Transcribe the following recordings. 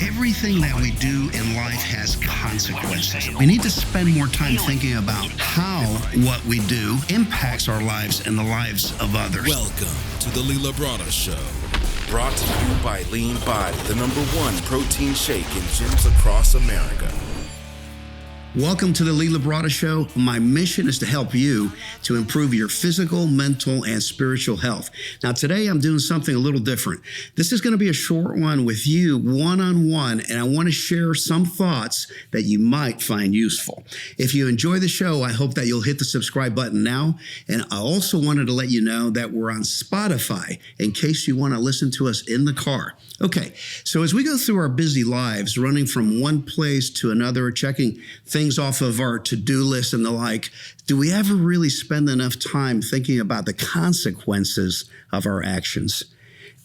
Everything that we do in life has consequences. We need to spend more time thinking about how what we do impacts our lives and the lives of others. Welcome to the Lee Labrada Show. Brought to you by Lean Body, the #1 protein shake in gyms across America. Welcome to the Lee Labrada Show. My mission is to help you to improve your physical, mental, and spiritual health. Now, today I'm doing something a little different. This is going to be a short one with you, one-on-one, and I want to share some thoughts that you might find useful. If you enjoy the show, I hope that you'll hit the subscribe button now. And I also wanted to let you know that we're on Spotify in case you want to listen to us in the car. Okay, so as we go through our busy lives, running from one place to another, checking things off of our to-do list and the like, do we ever really spend enough time thinking about the consequences of our actions?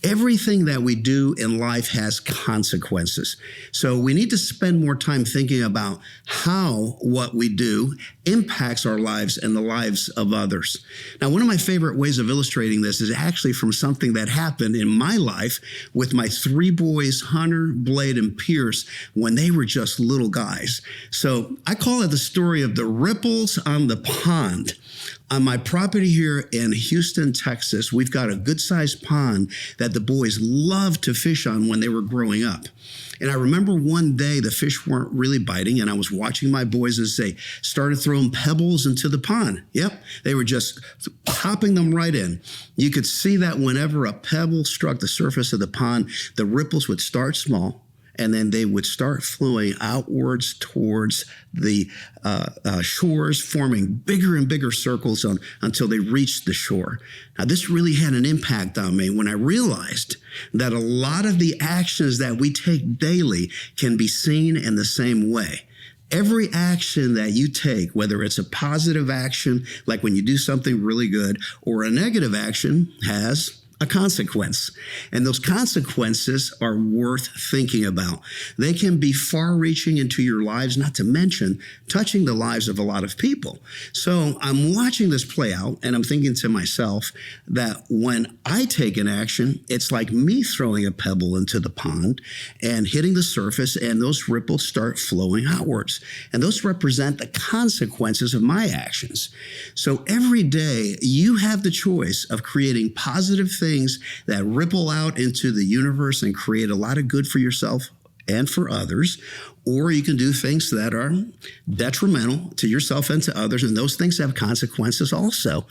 Everything that we do in life has consequences. So we need to spend more time thinking about how what we do impacts our lives and the lives of others. Now, one of my favorite ways of illustrating this is actually from something that happened in my life with my 3 boys, Hunter, Blade, and Pierce, when they were just little guys. So I call it the story of the ripples on the pond. On my property here in Houston, Texas, we've got a good-sized pond that the boys loved to fish on when they were growing up. And I remember one day the fish weren't really biting, and I was watching my boys as they started throwing pebbles into the pond. Yep, they were just popping them right in. You could see that whenever a pebble struck the surface of the pond, the ripples would start small, and then they would start flowing outwards towards the shores, forming bigger and bigger circles until they reached the shore. Now, this really had an impact on me when I realized that a lot of the actions that we take daily can be seen in the same way. Every action that you take, whether it's a positive action, like when you do something really good, or a negative action, has a consequence. And those consequences are worth thinking about. They can be far-reaching into your lives, not to mention touching the lives of a lot of people. So I'm watching this play out, and I'm thinking to myself that when I take an action, it's like me throwing a pebble into the pond and hitting the surface, and those ripples start flowing outwards. And those represent the consequences of my actions. So every day, you have the choice of creating positive things that ripple out into the universe and create a lot of good for yourself and for others, or you can do things that are detrimental to yourself and to others, and those things have consequences also.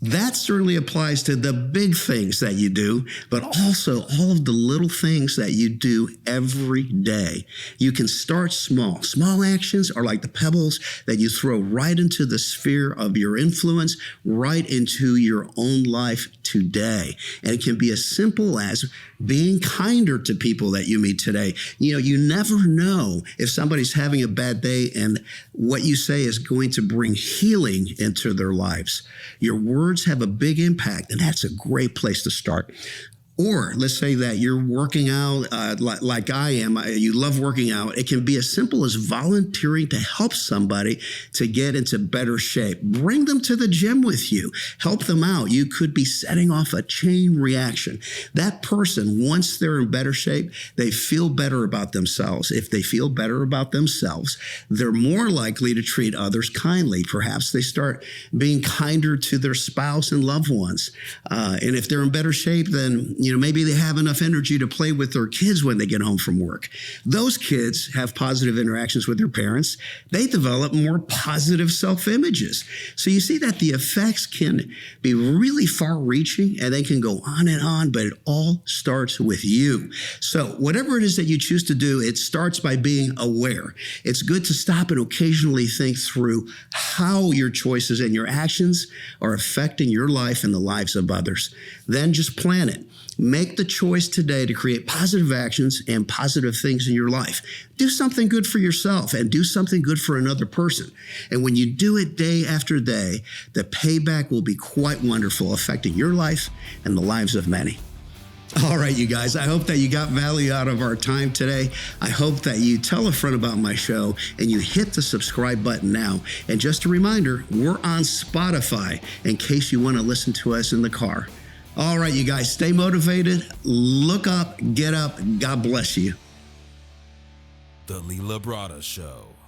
That certainly applies to the big things that you do, but also all of the little things that you do every day. You can start small. Small actions are like the pebbles that you throw right into the sphere of your influence, right into your own life today. And it can be as simple as being kinder to people that you meet today. You know, you never know if somebody's having a bad day and what you say is going to bring healing into their lives. Your words have a big impact, and that's a great place to start. Or let's say that you're working out like I am. You love working out. It can be as simple as volunteering to help somebody to get into better shape. Bring them to the gym with you. Help them out. You could be setting off a chain reaction. That person, once they're in better shape, they feel better about themselves. If they feel better about themselves, they're more likely to treat others kindly. Perhaps they start being kinder to their spouse and loved ones. And if they're in better shape, then maybe they have enough energy to play with their kids when they get home from work. Those kids have positive interactions with their parents. They develop more positive self-images. So you see that the effects can be really far-reaching, and they can go on, but it all starts with you. So whatever it is that you choose to do, it starts by being aware. It's good to stop and occasionally think through how your choices and your actions are affecting your life and the lives of others. Then just plan it. Make the choice today to create positive actions and positive things in your life. Do something good for yourself and do something good for another person. And when you do it day after day, the payback will be quite wonderful, affecting your life and the lives of many. All right, you guys, I hope that you got value out of our time today. I hope that you tell a friend about my show and you hit the subscribe button now. And just a reminder, we're on Spotify in case you want to listen to us in the car. All right, you guys, stay motivated, look up, get up. God bless you. The Lee Labrada Show.